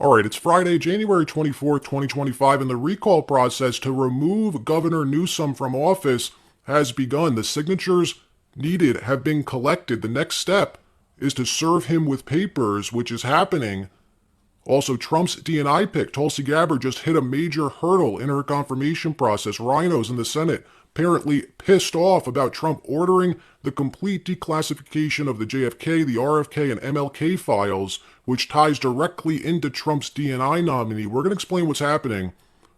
Alright, it's Friday, January 24th, 2025, and the recall process to remove Governor Newsom from office has begun. The signatures needed have been collected. The next step is to serve him with papers, which is happening. Also, Trump's DNI pick, Tulsi Gabbard, just hit a major hurdle in her confirmation process. Rhinos in the Senate apparently pissed off about Trump ordering the complete declassification of the JFK, the RFK, and MLK files, which ties directly into Trump's DNI nominee. We're going to explain what's happening.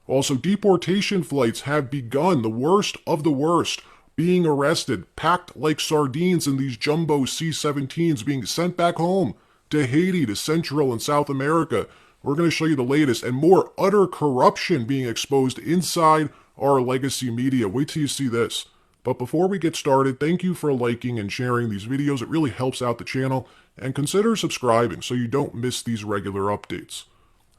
Also, deportation flights have begun, the worst of the worst, being arrested, packed like sardines in these jumbo C-17s, being sent back home to Haiti, to Central and South America. We're going to show you the latest, and more utter corruption being exposed inside our legacy media. Wait till you see this. But before we get started, thank you for liking and sharing these videos. It really helps out the channel. And consider subscribing so you don't miss these regular updates.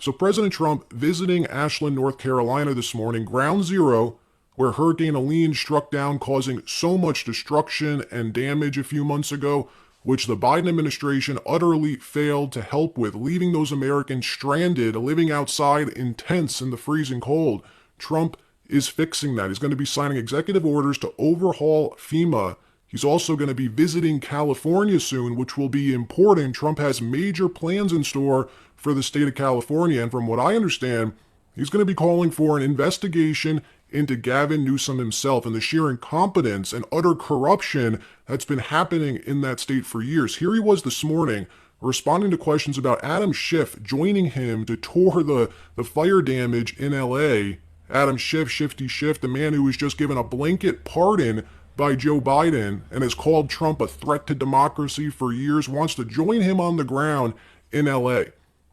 So President Trump visiting Ashland, North Carolina this morning, ground zero, where Hurricane Helene struck down, causing so much destruction and damage a few months ago, which the Biden administration utterly failed to help with, leaving those Americans stranded, living outside in tents in the freezing cold. Trump is fixing that. He's going to be signing executive orders to overhaul FEMA. He's also going to be visiting California soon, which will be important. Trump has major plans in store for the state of California, and from what I understand, he's going to be calling for an investigation into Gavin Newsom himself and the sheer incompetence and utter corruption that's been happening in that state for years. Here he was this morning responding to questions about Adam Schiff joining him to tour the fire damage in LA. Adam Schiff, Shifty Schiff, the man who was just given a blanket pardon by Joe Biden and has called Trump a threat to democracy for years, wants to join him on the ground in LA.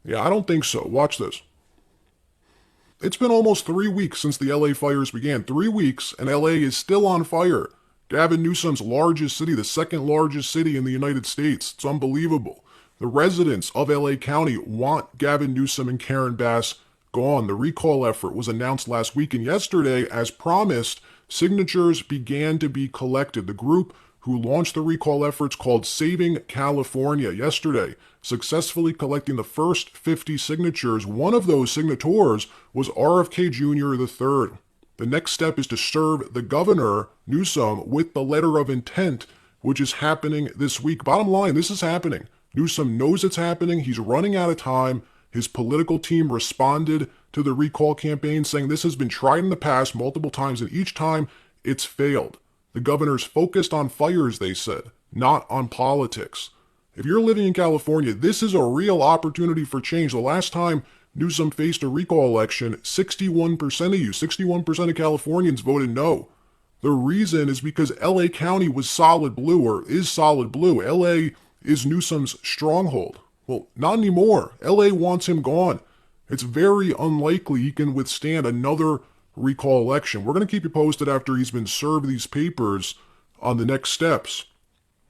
Yeah, I don't think so. Watch this. It's been almost 3 weeks since the LA fires began. 3 weeks, and LA is still on fire. Gavin Newsom's largest city, the second largest city in the United States. It's unbelievable. The residents of LA County want Gavin Newsom and Karen Bass gone. The recall effort was announced last week, and yesterday, as promised, signatures began to be collected. The group who launched the recall efforts, called Saving California, yesterday successfully collecting the first 50 signatures. One of those signatories was RFK Jr. III. The next step is to serve the governor, Newsom, with the letter of intent, which is happening this week. Bottom line, this is happening. Newsom knows it's happening. He's running out of time. His political team responded to the recall campaign, saying this has been tried in the past multiple times, and each time it's failed. The governor's focused on fires, they said, not on politics. If you're living in California, this is a real opportunity for change. The last time Newsom faced a recall election, 61% of Californians voted no. The reason is because LA County was solid blue, or is solid blue. LA is Newsom's stronghold. Well, not anymore. LA wants him gone. It's very unlikely he can withstand another recall election. We're going to keep you posted after he's been served these papers on the next steps.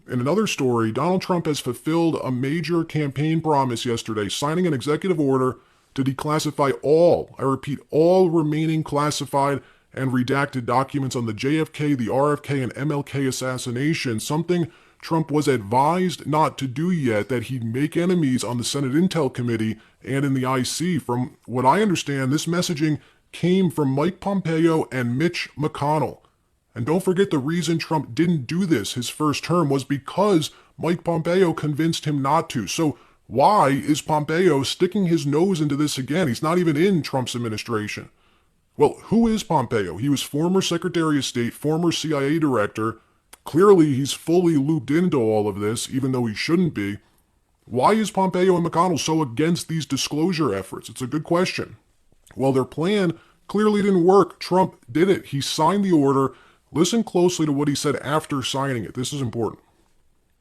In another story, Donald Trump has fulfilled a major campaign promise yesterday, signing an executive order to declassify all, I repeat, all remaining classified and redacted documents on the JFK, the RFK, and MLK assassination, something Trump was advised not to do yet, that he'd make enemies on the Senate Intel Committee and in the IC. From what I understand, this messaging came from Mike Pompeo and Mitch McConnell. And don't forget, the reason Trump didn't do this his first term was because Mike Pompeo convinced him not to. So why is Pompeo sticking his nose into this again? He's not even in Trump's administration. Well, who is Pompeo? He was former Secretary of State, former CIA director. Clearly, he's fully looped into all of this, even though he shouldn't be. Why is Pompeo and McConnell so against these disclosure efforts? It's a good question. Well, their plan clearly didn't work. Trump did it. He signed the order. Listen closely to what he said after signing it. This is important.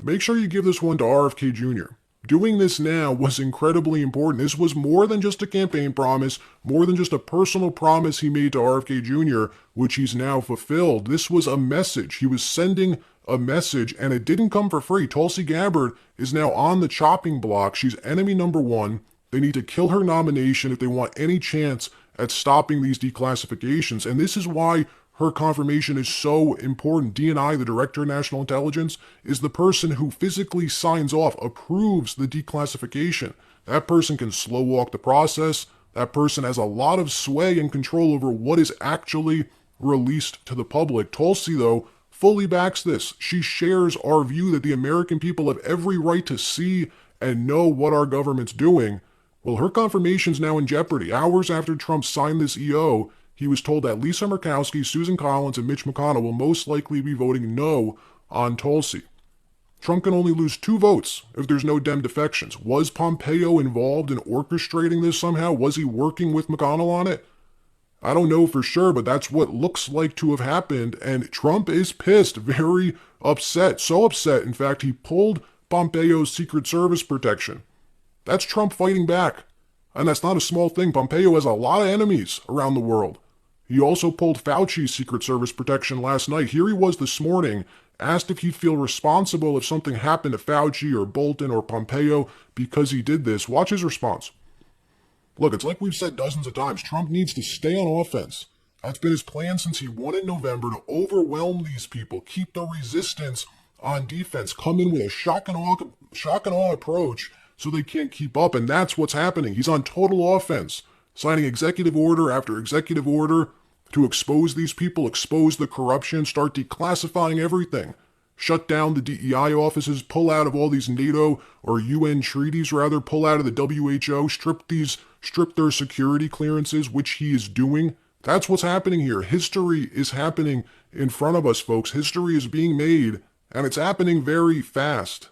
Make sure you give this one to RFK Jr. Doing this now was incredibly important. This was more than just a campaign promise, more than just a personal promise he made to RFK Jr., which he's now fulfilled. This was a message. He was sending a message, and it didn't come for free. Tulsi Gabbard is now on the chopping block. She's enemy number one. They need to kill her nomination if they want any chance at stopping these declassifications. And this is why her confirmation is so important. DNI, the Director of National Intelligence, is the person who physically signs off, approves the declassification. That person can slow walk the process. That person has a lot of sway and control over what is actually released to the public. Tulsi, though, fully backs this. She shares our view that the American people have every right to see and know what our government's doing. Well, her confirmation's now in jeopardy. Hours after Trump signed this EO, he was told that Lisa Murkowski, Susan Collins, and Mitch McConnell will most likely be voting no on Tulsi. Trump can only lose 2 votes if there's no Dem defections. Was Pompeo involved in orchestrating this somehow? Was he working with McConnell on it? I don't know for sure, but that's what looks like to have happened, and Trump is pissed, very upset. So upset, in fact, he pulled Pompeo's Secret Service protection. That's Trump fighting back, and that's not a small thing. Pompeo has a lot of enemies around the world. He also pulled Fauci's Secret Service protection last night. Here he was this morning, asked if he'd feel responsible if something happened to Fauci or Bolton or Pompeo because he did this. Watch his response. Look, it's like we've said dozens of times. Trump needs to stay on offense. That's been his plan since he won in November, to overwhelm these people, keep the resistance on defense, come in with a shock and awe approach so they can't keep up, and that's what's happening. He's on total offense, signing executive order after executive order to expose these people, expose the corruption, start declassifying everything, shut down the DEI offices, pull out of all these NATO or UN treaties, rather, pull out of the WHO, strip their security clearances, which he is doing. That's what's happening here. History is happening in front of us, folks. History is being made, and it's happening very fast.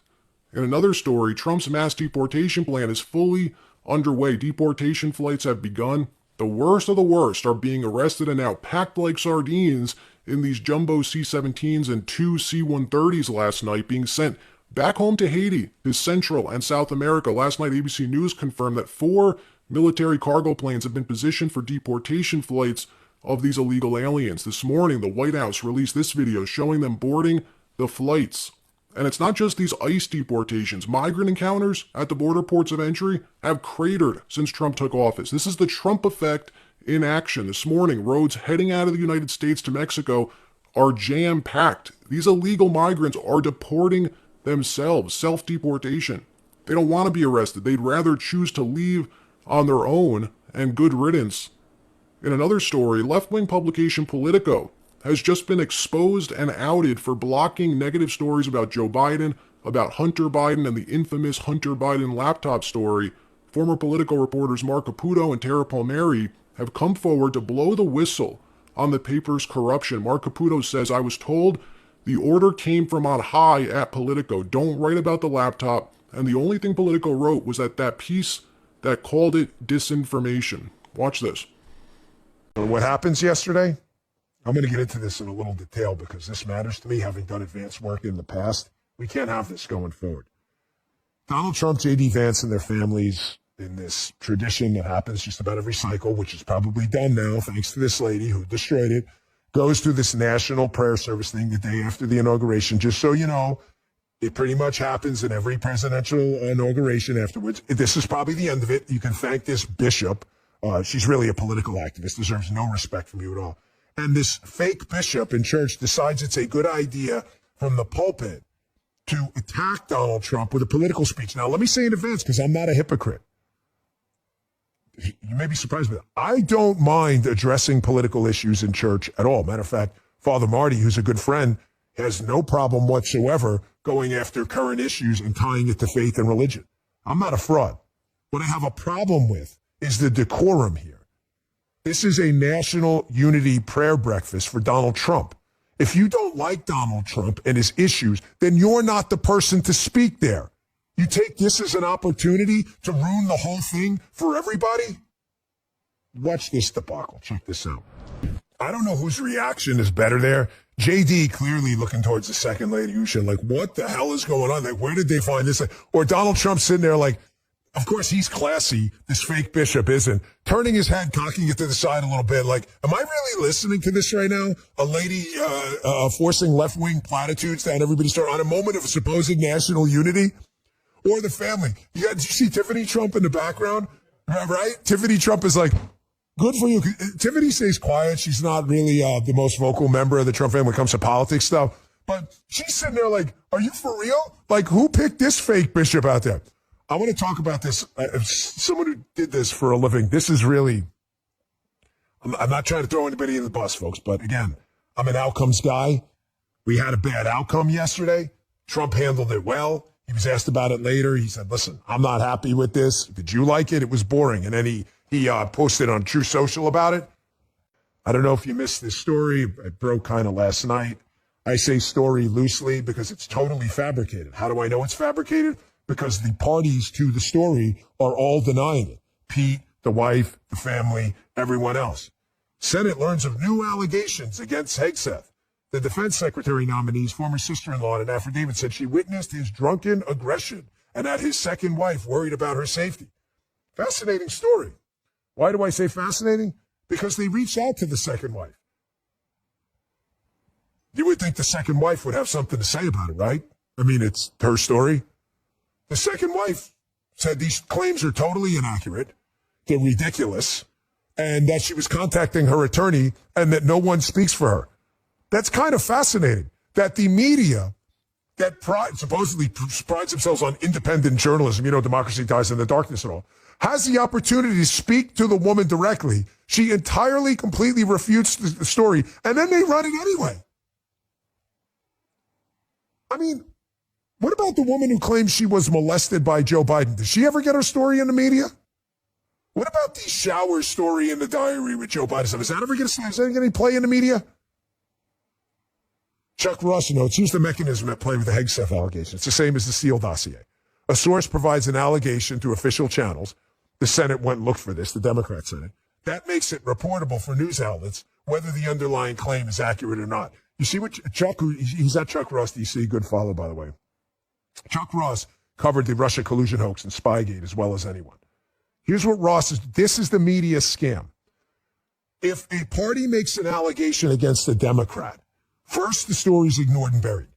In another story, Trump's mass deportation plan is fully underway. Deportation flights have begun. The worst of the worst are being arrested and now packed like sardines in these jumbo C-17s and 2 C-130s last night, being sent back home to Haiti, to Central and South America. Last night, ABC News confirmed that 4 military cargo planes have been positioned for deportation flights of these illegal aliens. This morning, the White House released this video showing them boarding the flights. And it's not just these ICE deportations. Migrant encounters at the border ports of entry have cratered since Trump took office. This is the Trump effect in action. This morning, roads heading out of the United States to Mexico are jam-packed. These illegal migrants are deporting themselves, self-deportation. They don't want to be arrested. They'd rather choose to leave on their own, and good riddance. In another story, left-wing publication Politico has just been exposed and outed for blocking negative stories about Joe Biden, about Hunter Biden, and the infamous Hunter Biden laptop story. Former Politico reporters Mark Caputo and Tara Palmieri have come forward to blow the whistle on the paper's corruption. Mark Caputo says, "I was told the order came from on high at Politico. Don't write about the laptop." And the only thing Politico wrote was that piece that called it disinformation. Watch this. What happens yesterday? I'm going to get into this in a little detail because this matters to me, having done advanced work in the past. We can't have this going forward. Donald Trump, J.D. Vance, and their families, in this tradition that happens just about every cycle, which is probably done now thanks to this lady who destroyed it, goes through this national prayer service thing the day after the inauguration. Just so you know, it pretty much happens in every presidential inauguration afterwards. This is probably the end of it. You can thank this bishop. She's really a political activist, deserves no respect from you at all. And this fake bishop in church decides it's a good idea from the pulpit to attack Donald Trump with a political speech. Now, let me say in advance, because I'm not a hypocrite. You may be surprised, but I don't mind addressing political issues in church at all. Matter of fact, Father Marty, who's a good friend, has no problem whatsoever going after current issues and tying it to faith and religion. I'm not a fraud. What I have a problem with is the decorum here. This is a national unity prayer breakfast for Donald Trump. If you don't like Donald Trump and his issues, then you're not the person to speak there. You take this as an opportunity to ruin the whole thing for everybody? Watch this debacle. Check this out. I don't know whose reaction is better there. JD clearly looking towards the second lady, Usha, like, what the hell is going on? Like, where did they find this? Or Donald Trump sitting there like, of course, he's classy. This fake bishop isn't. Turning his head, cocking it to the side a little bit. Like, am I really listening to this right now? A lady forcing left-wing platitudes down everybody's throat on a moment of supposed national unity? Or the family. Did you see Tiffany Trump in the background? Right? Tiffany Trump is like, good for you. Tiffany stays quiet. She's not really the most vocal member of the Trump family when it comes to politics stuff. But she's sitting there like, are you for real? Like, who picked this fake bishop out there? I want to talk about this. Someone who did this for a living. This is really, I'm not trying to throw anybody in the bus, folks, but again, I'm an outcomes guy. We had a bad outcome yesterday. Trump handled it well. He was asked about it later. He said, listen, I'm not happy with this. Did you like it? It was boring. And then he posted on True Social about it. I don't know if you missed this story. It broke kind of last night. I say story loosely because it's totally fabricated. How do I know it's fabricated? Because the parties to the story are all denying it. Pete, the wife, the family, everyone else. Senate learns of new allegations against Hegseth. The defense secretary nominee's former sister-in-law in an affidavit said she witnessed his drunken aggression and that his second wife worried about her safety. Fascinating story. Why do I say fascinating? Because they reached out to the second wife. You would think the second wife would have something to say about it, right? I mean, it's her story. The second wife said these claims are totally inaccurate, they're ridiculous, and that she was contacting her attorney and that no one speaks for her. That's kind of fascinating that the media that supposedly prides themselves on independent journalism, democracy dies in the darkness and all, has the opportunity to speak to the woman directly. She entirely, completely refutes the story, and then they run it anyway. I mean, what about the woman who claims she was molested by Joe Biden? Did she ever get her story in the media? What about the shower story in the diary with Joe Biden? Is that ever going to any play in the media? Chuck Ross notes, here's the mechanism at play with the Hegseth allegation. It's the same as the Steele dossier. A source provides an allegation to official channels. The Senate went and looked for this, the Democrat Senate. That makes it reportable for news outlets, whether the underlying claim is accurate or not. You see what Chuck, he's at Chuck Ross DC, good follow, by the way. Chuck Ross covered the Russia collusion hoax and Spygate as well as anyone. Here's what Ross is, this is the media scam. If a party makes an allegation against a Democrat, first the story's ignored and buried.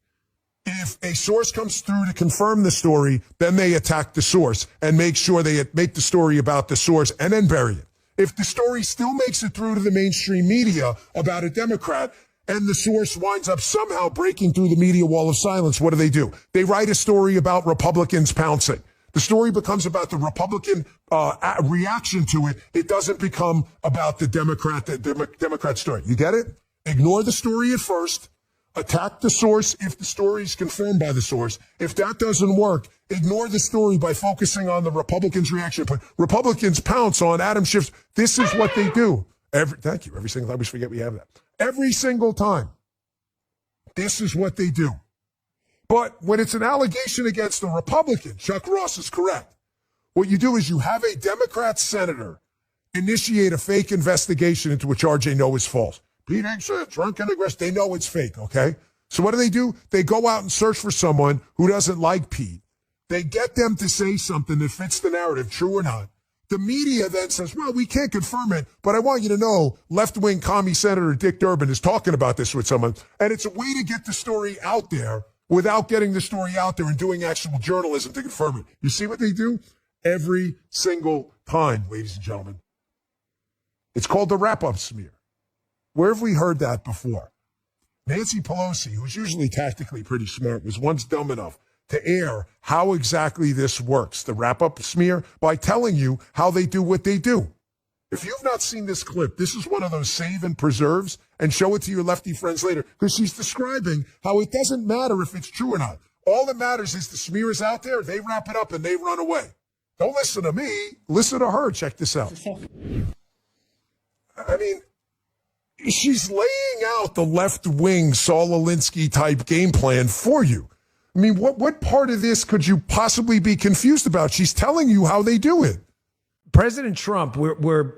If a source comes through to confirm the story, then they attack the source and make sure they make the story about the source and then bury it. If the story still makes it through to the mainstream media about a Democrat and the source winds up somehow breaking through the media wall of silence, what do? They write a story about Republicans pouncing. The story becomes about the Republican reaction to it. It doesn't become about the Democrat story. You get it? Ignore the story at first. Attack the source if the story is confirmed by the source. If that doesn't work, ignore the story by focusing on the Republicans' reaction. But Republicans pounce on Adam Schiff's. This is what they do. Thank you. Every single time we forget we have that. Every single time. This is what they do. But when it's an allegation against a Republican, Chuck Ross is correct. What you do is you have a Democrat senator initiate a fake investigation into a charge they know is false. Pete Hegseth, drunk and aggressive. They know it's fake, okay? So what do? They go out and search for someone who doesn't like Pete. They get them to say something that fits the narrative, true or not. The media then says, well, we can't confirm it, but I want you to know left-wing commie Senator Dick Durbin is talking about this with someone. And it's a way to get the story out there without getting the story out there and doing actual journalism to confirm it. You see what they do? Every single time, ladies and gentlemen. It's called the wrap-up smear. Where have we heard that before? Nancy Pelosi, who's usually tactically pretty smart, was once dumb enough to air how exactly this works, the wrap-up smear, by telling you how they do what they do. If you've not seen this clip, this is one of those save and preserves and show it to your lefty friends later, because she's describing how it doesn't matter if it's true or not. All that matters is the smear is out there, they wrap it up, and they run away. Don't listen to me. Listen to her. Check this out. I mean, she's laying out the left-wing Saul Alinsky type game plan for you. I mean, what part of this could you possibly be confused about? She's telling you how they do it. President Trump, we're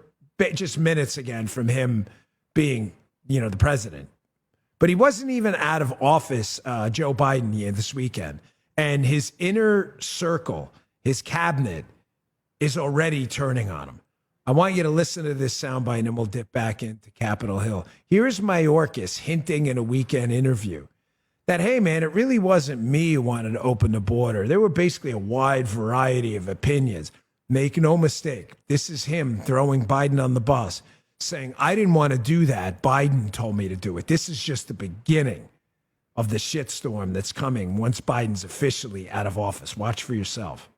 just minutes again from him being, the president. But he wasn't even out of office, Joe Biden, this weekend. And his inner circle, his cabinet, is already turning on him. I want you to listen to this soundbite and then we'll dip back into Capitol Hill. Here's Mayorkas hinting in a weekend interview that, hey, man, it really wasn't me who wanted to open the border. There were basically a wide variety of opinions. Make no mistake, this is him throwing Biden on the bus, saying, I didn't want to do that. Biden told me to do it. This is just the beginning of the shitstorm that's coming once Biden's officially out of office. Watch for yourself.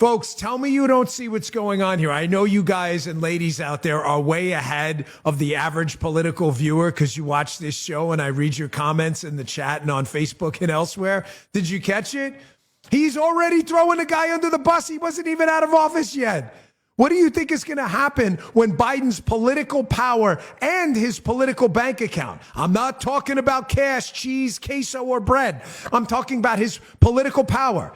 Folks, tell me you don't see what's going on here. I know you guys and ladies out there are way ahead of the average political viewer because you watch this show and I read your comments in the chat and on Facebook and elsewhere. Did you catch it? He's already throwing a guy under the bus. He wasn't even out of office yet. What do you think is going to happen when Biden's political power and his political bank account? I'm not talking about cash, cheese, queso, or bread. I'm talking about his political power.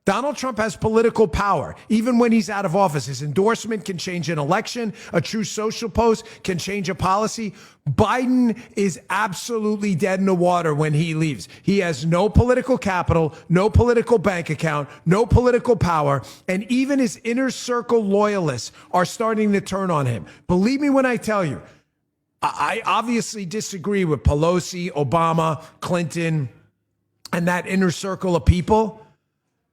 Donald Trump has political power. Even when he's out of office, his endorsement can change an election. A true social post can change a policy. Biden is absolutely dead in the water when he leaves. He has no political capital, no political bank account, no political power, and even his inner circle loyalists are starting to turn on him. Believe me when I tell you, I obviously disagree with Pelosi, Obama, Clinton, and that inner circle of people.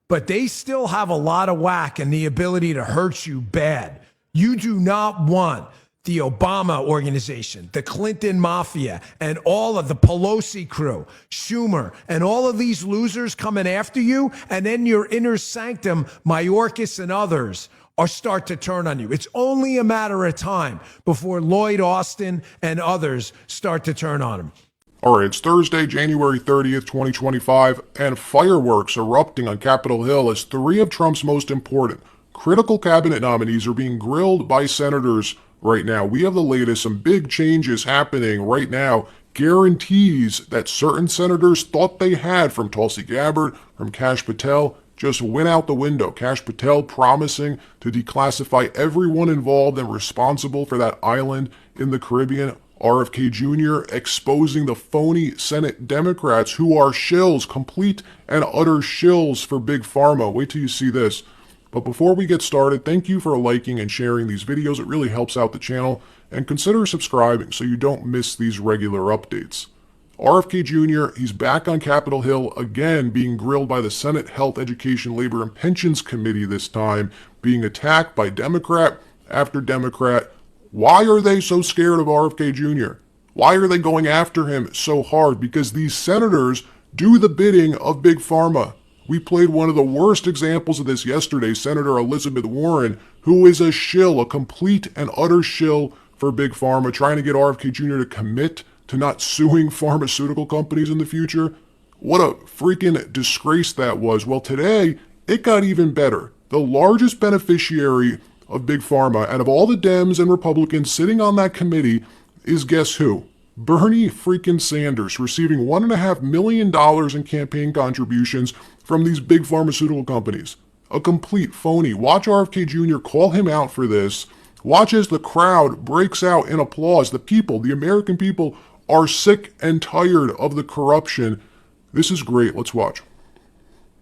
But they still have a lot of whack and the ability to hurt you bad. You do not want the Obama organization, the Clinton mafia, and all of the Pelosi crew, Schumer, and all of these losers coming after you, and then your inner sanctum, Mayorkas and others, are start to turn on you. It's only a matter of time before Lloyd Austin and others start to turn on him. All right, it's Thursday, January 30th, 2025, and fireworks erupting on Capitol Hill as three of Trump's most important critical cabinet nominees are being grilled by senators right now. We have the latest, some big changes happening right now, guarantees that certain senators thought they had from Tulsi Gabbard, from Kash Patel, just went out the window. Kash Patel promising to declassify everyone involved and responsible for that island in the Caribbean. RFK Jr. exposing the phony Senate Democrats who are shills, complete and utter shills for Big Pharma. Wait till you see this. But before we get started, thank you for liking and sharing these videos. It really helps out the channel. And consider subscribing so you don't miss these regular updates. RFK Jr., he's back on Capitol Hill again, being grilled by the Senate Health, Education, Labor, and Pensions Committee this time, being attacked by Democrat after Democrat. Why are they so scared of RFK Jr.? Why are they going after him so hard? Because these senators do the bidding of Big Pharma. We played one of the worst examples of this yesterday, Senator Elizabeth Warren, who is a shill, a complete and utter shill for Big Pharma, trying to get RFK Jr. to commit to not suing pharmaceutical companies in the future. What a freaking disgrace that was. Well, today, it got even better. The largest beneficiary of Big Pharma, and of all the Dems and Republicans sitting on that committee, is guess who? Bernie freaking Sanders, receiving $1.5 million in campaign contributions from these big pharmaceutical companies. A complete phony. Watch RFK Jr. call him out for this. Watch as the crowd breaks out in applause. The people, the American people, are sick and tired of the corruption. This is great. Let's watch.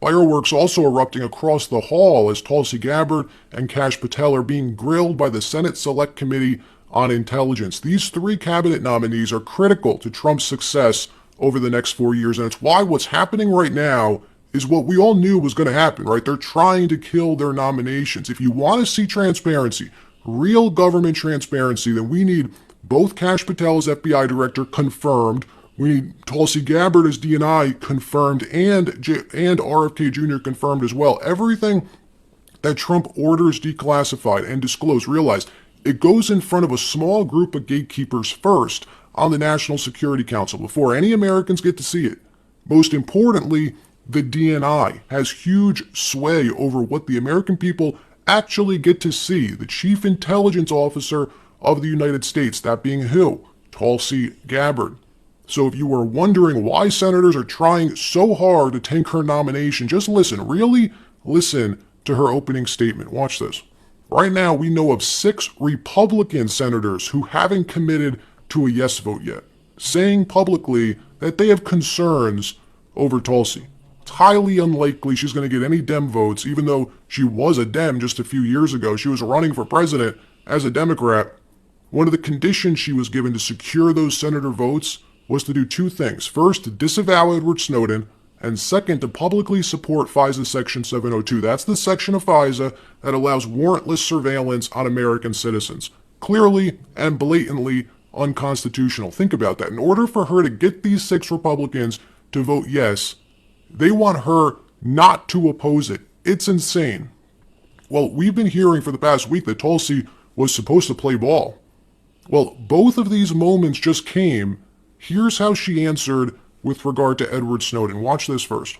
Fireworks also erupting across the hall as Tulsi Gabbard and Kash Patel are being grilled by the Senate Select Committee on Intelligence. These three cabinet nominees are critical to Trump's success over the next 4 years, and it's why what's happening right now is what we all knew was going to happen, right? They're trying to kill their nominations. If you want to see transparency, real government transparency, then we need both Kash Patel as FBI director confirmed. We need Tulsi Gabbard as DNI confirmed and RFK Jr. confirmed as well. Everything that Trump orders declassified and disclosed, realize it goes in front of a small group of gatekeepers first on the National Security Council before any Americans get to see it. Most importantly, the DNI has huge sway over what the American people actually get to see. The Chief Intelligence Officer of the United States, that being who? Tulsi Gabbard. So if you were wondering why senators are trying so hard to take her nomination, just listen, really listen to her opening statement. Watch this. Right now, we know of 6 Republican senators who haven't committed to a yes vote yet, saying publicly that they have concerns over Tulsi. It's highly unlikely she's going to get any Dem votes, even though she was a Dem just a few years ago. She was running for president as a Democrat. One of the conditions she was given to secure those senator votes was to do 2 things. First, to disavow Edward Snowden, and second, to publicly support FISA Section 702. That's the section of FISA that allows warrantless surveillance on American citizens. Clearly and blatantly unconstitutional. Think about that. In order for her to get these 6 Republicans to vote yes, they want her not to oppose it. It's insane. Well, we've been hearing for the past week that Tulsi was supposed to play ball. Well, both of these moments just came. Here's how she answered with regard to Edward Snowden. Watch this first.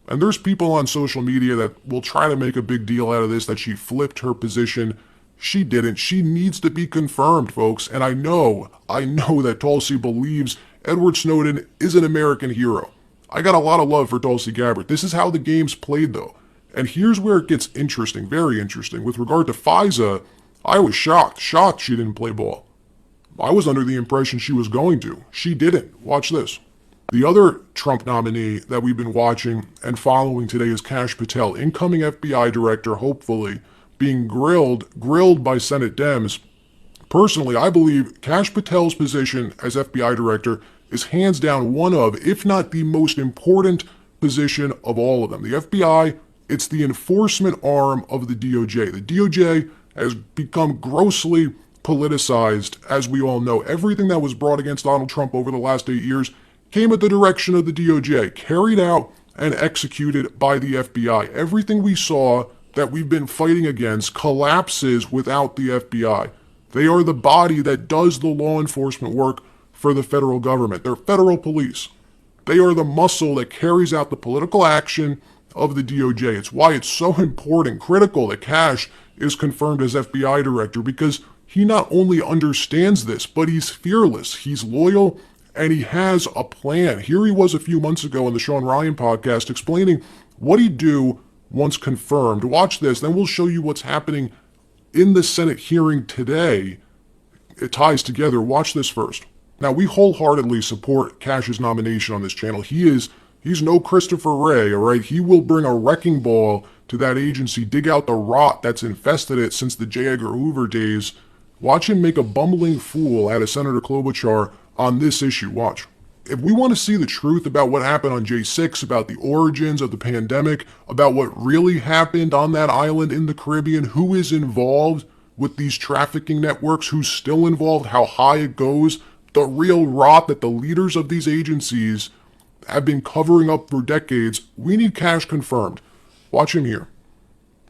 And there's people on social media that will try to make a big deal out of this, that she flipped her position. She didn't. She needs to be confirmed, folks. And I know that Tulsi believes Edward Snowden is an American hero. I got a lot of love for Tulsi Gabbard. This is how the game's played, though. And here's where it gets interesting, very interesting. With regard to FISA, I was shocked she didn't play ball. I was under the impression she was going to. She didn't. Watch this. The other Trump nominee that we've been watching and following today is Kash Patel, incoming FBI director, hopefully, being grilled by Senate Dems. Personally, I believe Kash Patel's position as FBI director is hands down one of, if not the most important position of all of them. The FBI, it's the enforcement arm of the DOJ. The DOJ has become grossly politicized, as we all know. Everything that was brought against Donald Trump over the last 8 years came at the direction of the DOJ, carried out and executed by the FBI. Everything we saw that we've been fighting against collapses without the FBI. They are the body that does the law enforcement work for the federal government. They're federal police. They are the muscle that carries out the political action of the DOJ. It's why it's so important, critical, that Kash is confirmed as FBI director, because he not only understands this, but he's fearless, he's loyal, and he has a plan. Here he was a few months ago on the Sean Ryan podcast explaining what he'd do once confirmed. Watch this, then we'll show you what's happening in the Senate hearing today. It ties together. Watch this first. Now, we wholeheartedly support Kash's nomination on this channel. He's no Christopher Wray, all right? He will bring a wrecking ball to that agency, dig out the rot that's infested it since the J. Edgar Hoover days. Watch him make a bumbling fool out of Senator Klobuchar on this issue. Watch. If we want to see the truth about what happened on J6, about the origins of the pandemic, about what really happened on that island in the Caribbean, who is involved with these trafficking networks, who's still involved, how high it goes, the real rot that the leaders of these agencies have been covering up for decades, we need Kash confirmed. Watch him here.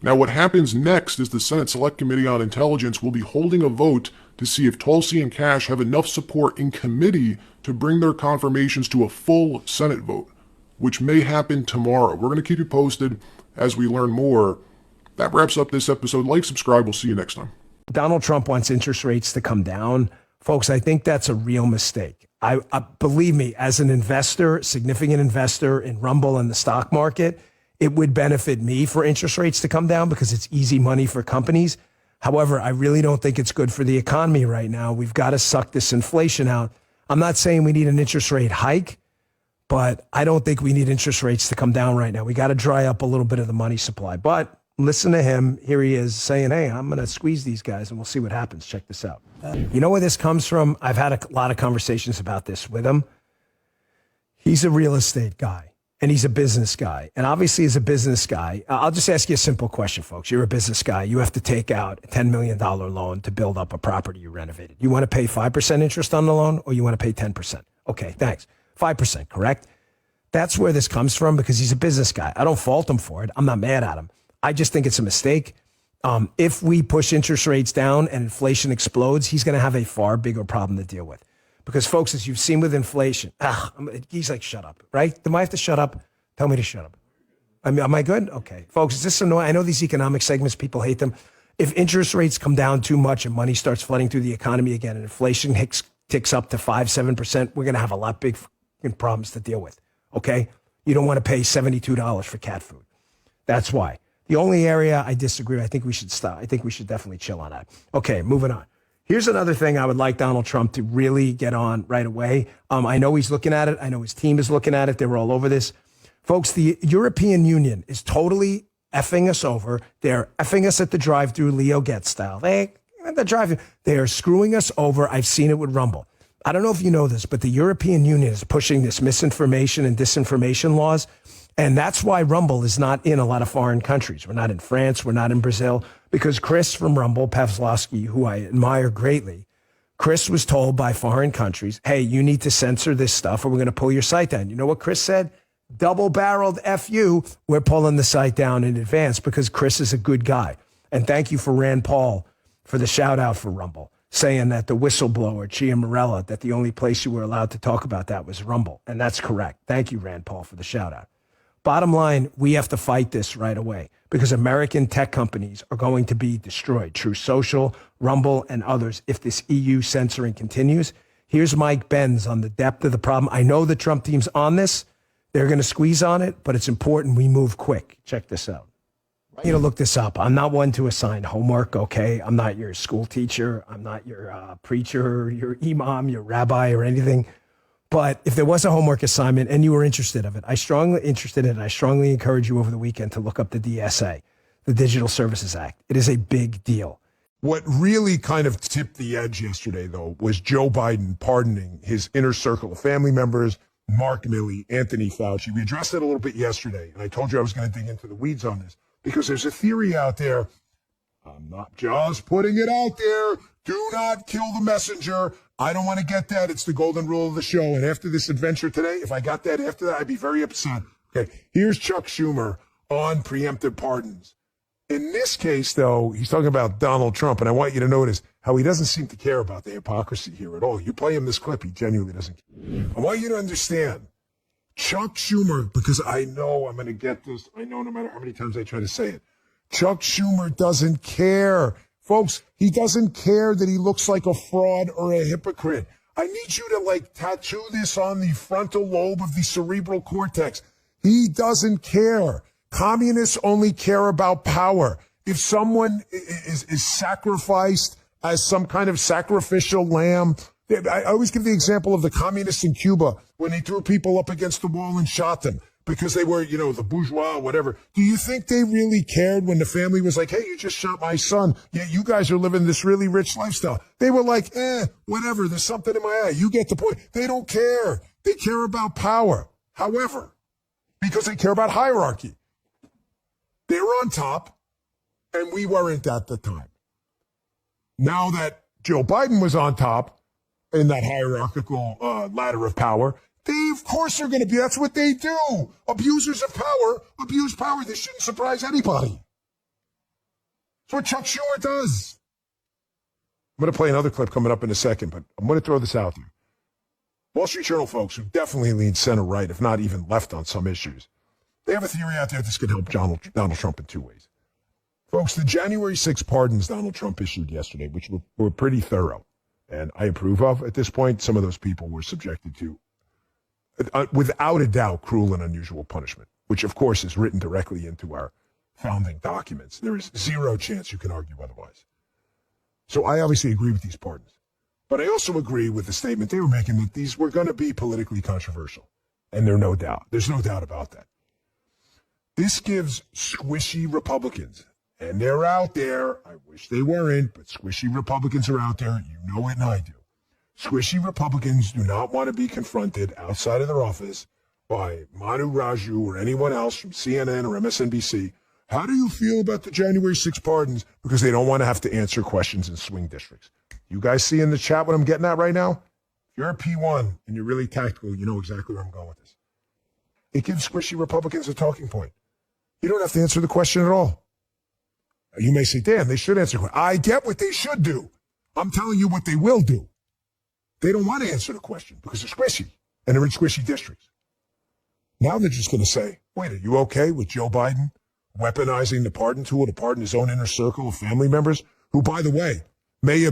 Now, what happens next is the Senate Select Committee on Intelligence will be holding a vote to see if Tulsi and Kash have enough support in committee to bring their confirmations to a full Senate vote, which may happen tomorrow. We're going to keep you posted as we learn more. That wraps up this episode. Like, subscribe. We'll see you next time. Donald Trump wants interest rates to come down. Folks, I think that's a real mistake. I believe me, as an investor, significant investor in Rumble and the stock market, it would benefit me for interest rates to come down because it's easy money for companies. However, I really don't think it's good for the economy right now. We've got to suck this inflation out. I'm not saying we need an interest rate hike, but I don't think we need interest rates to come down right now. We got to dry up a little bit of the money supply. But listen to him. Here he is saying, hey, I'm going to squeeze these guys and we'll see what happens. Check this out. You know where this comes from? I've had a lot of conversations about this with him. He's a real estate guy and he's a business guy. And obviously as a business guy, I'll just ask you a simple question, folks. You're a business guy. You have to take out a $10 million loan to build up a property you renovated. You want to pay 5% interest on the loan or you want to pay 10%? Okay, thanks. 5%, correct? That's where this comes from because he's a business guy. I don't fault him for it. I'm not mad at him. I just think it's a mistake. If we push interest rates down and inflation explodes, he's going to have a far bigger problem to deal with. Because, folks, as you've seen with inflation, he's like, shut up, right? Do I have to shut up? Tell me to shut up. I mean, am I good? Okay. Folks, is this annoying? I know these economic segments, people hate them. If interest rates come down too much and money starts flooding through the economy again and inflation ticks up to 5-7%, we're going to have a lot big problems to deal with, okay? You don't want to pay $72 for cat food. That's why. The only area I disagree, I think we should stop. I think we should definitely chill on that. Okay, moving on. Here's another thing I would like Donald Trump to really get on right away. I know he's looking at it. I know his team is looking at it. They were all over this. Folks, the European Union is totally effing us over. They're effing us at the drive-through, Leo Getz style. They are screwing us over. I've seen it with Rumble. I don't know if you know this, but the European Union is pushing this misinformation and disinformation laws. And that's why Rumble is not in a lot of foreign countries. We're not in France. We're not in Brazil. Because Chris from Rumble, Pavlovsky, who I admire greatly, Chris was told by foreign countries, hey, you need to censor this stuff or we're going to pull your site down. You know what Chris said? double-barreled FU, we're pulling the site down in advance because Chris is a good guy. And thank you for Rand Paul for the shout-out for Rumble, saying that the whistleblower, Chia Morella, that the only place you were allowed to talk about that was Rumble. And that's correct. Thank you, Rand Paul, for the shout-out. Bottom line, we have to fight this right away because American tech companies are going to be destroyed. True Social, Rumble, and others if this EU censoring continues. Here's Mike Benz on the depth of the problem. I know the Trump team's on this. They're going to squeeze on it, but it's important we move quick. Check this out. I need to look this up. I'm not one to assign homework, okay? I'm not your school teacher. I'm not your preacher, your imam, your rabbi, or anything. But if there was a homework assignment and you were interested in it, I strongly encourage you over the weekend to look up the DSA, the Digital Services Act. It is a big deal. What really kind of tipped the edge yesterday, though, was Joe Biden pardoning his inner circle of family members, Mark Milley, Anthony Fauci. We addressed it a little bit yesterday, and I told you I was going to dig into the weeds on this because there's a theory out there. I'm not just putting it out there. Do not kill the messenger. I don't want to get that. It's the golden rule of the show. And after this adventure today, if I got that after that, I'd be very upset. Okay, here's Chuck Schumer on preemptive pardons. In this case, though, he's talking about Donald Trump, and I want you to notice how he doesn't seem to care about the hypocrisy here at all. You play him this clip, he genuinely doesn't care. I want you to understand, Chuck Schumer, because I know I'm going to get this. I know no matter how many times I try to say it. Chuck Schumer doesn't care. Folks, he doesn't care that he looks like a fraud or a hypocrite. I need you to tattoo this on the frontal lobe of the cerebral cortex. He doesn't care. Communists only care about power. If someone is sacrificed as some kind of sacrificial lamb, I always give the example of the communists in Cuba when they threw people up against the wall and shot them because they were, the bourgeois, whatever. Do you think they really cared when the family was like, hey, you just shot my son, yet you guys are living this really rich lifestyle? They were like, whatever, there's something in my eye. You get the point. They don't care. They care about power. However, because they care about hierarchy. They were on top, and we weren't at the time. Now that Joe Biden was on top in that hierarchical ladder of power, they, of course, are going to be. That's what they do. Abusers of power abuse power. This shouldn't surprise anybody. That's what Chuck Schumer does. I'm going to play another clip coming up in a second, but I'm going to throw this out there. Wall Street Journal folks who definitely lean center-right, if not even left on some issues, they have a theory out there this could help Donald Trump in two ways. Folks, the January 6 pardons Donald Trump issued yesterday, which were pretty thorough, and I approve of at this point, some of those people were subjected to, without a doubt, cruel and unusual punishment, which, of course, is written directly into our founding documents. There is zero chance you can argue otherwise. So I obviously agree with these pardons. But I also agree with the statement they were making that these were going to be politically controversial, and there's no doubt about that. This gives squishy Republicans, and they're out there. I wish they weren't, but squishy Republicans are out there. You know it and I do. Squishy Republicans do not want to be confronted outside of their office by Manu Raju or anyone else from CNN or MSNBC. How do you feel about the January 6 pardons? Because they don't want to have to answer questions in swing districts. You guys see in the chat what I'm getting at right now? If you're a P1 and you're really tactical, you know exactly where I'm going with this. It gives squishy Republicans a talking point. You don't have to answer the question at all. You may say, Dan, they should answer the question. I get what they should do. I'm telling you what they will do. They don't want to answer the question because they're squishy and they're in squishy districts. Now they're just going to say, wait, are you okay with Joe Biden weaponizing the pardon tool to pardon his own inner circle of family members who, by the way, may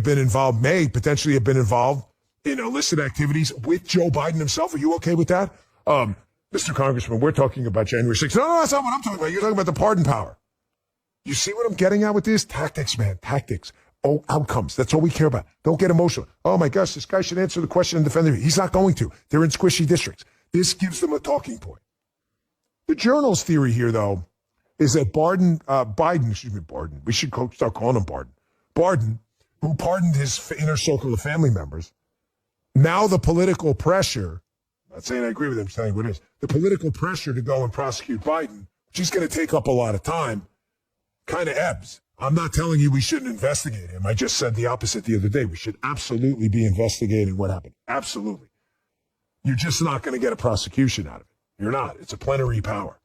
potentially have been involved in illicit activities with Joe Biden himself? Are you okay with that? Mr. Congressman, we're talking about January 6th. No, that's not what I'm talking about. You're talking about the pardon power. You see what I'm getting at with this? Tactics, man. Tactics. Oh, outcomes. That's all we care about. Don't get emotional. Oh, my gosh, this guy should answer the question and defend it. He's not going to. They're in squishy districts. This gives them a talking point. The Journal's theory here, though, is that Biden, we should start calling him Biden, who pardoned his inner circle of family members, now the political pressure, I'm not saying I agree with him, I'm saying what it is, the political pressure to go and prosecute Biden, which is going to take up a lot of time, kind of ebbs. I'm not telling you we shouldn't investigate him. I just said the opposite the other day. We should absolutely be investigating what happened. Absolutely. You're just not going to get a prosecution out of it. You're not. It's a plenary power.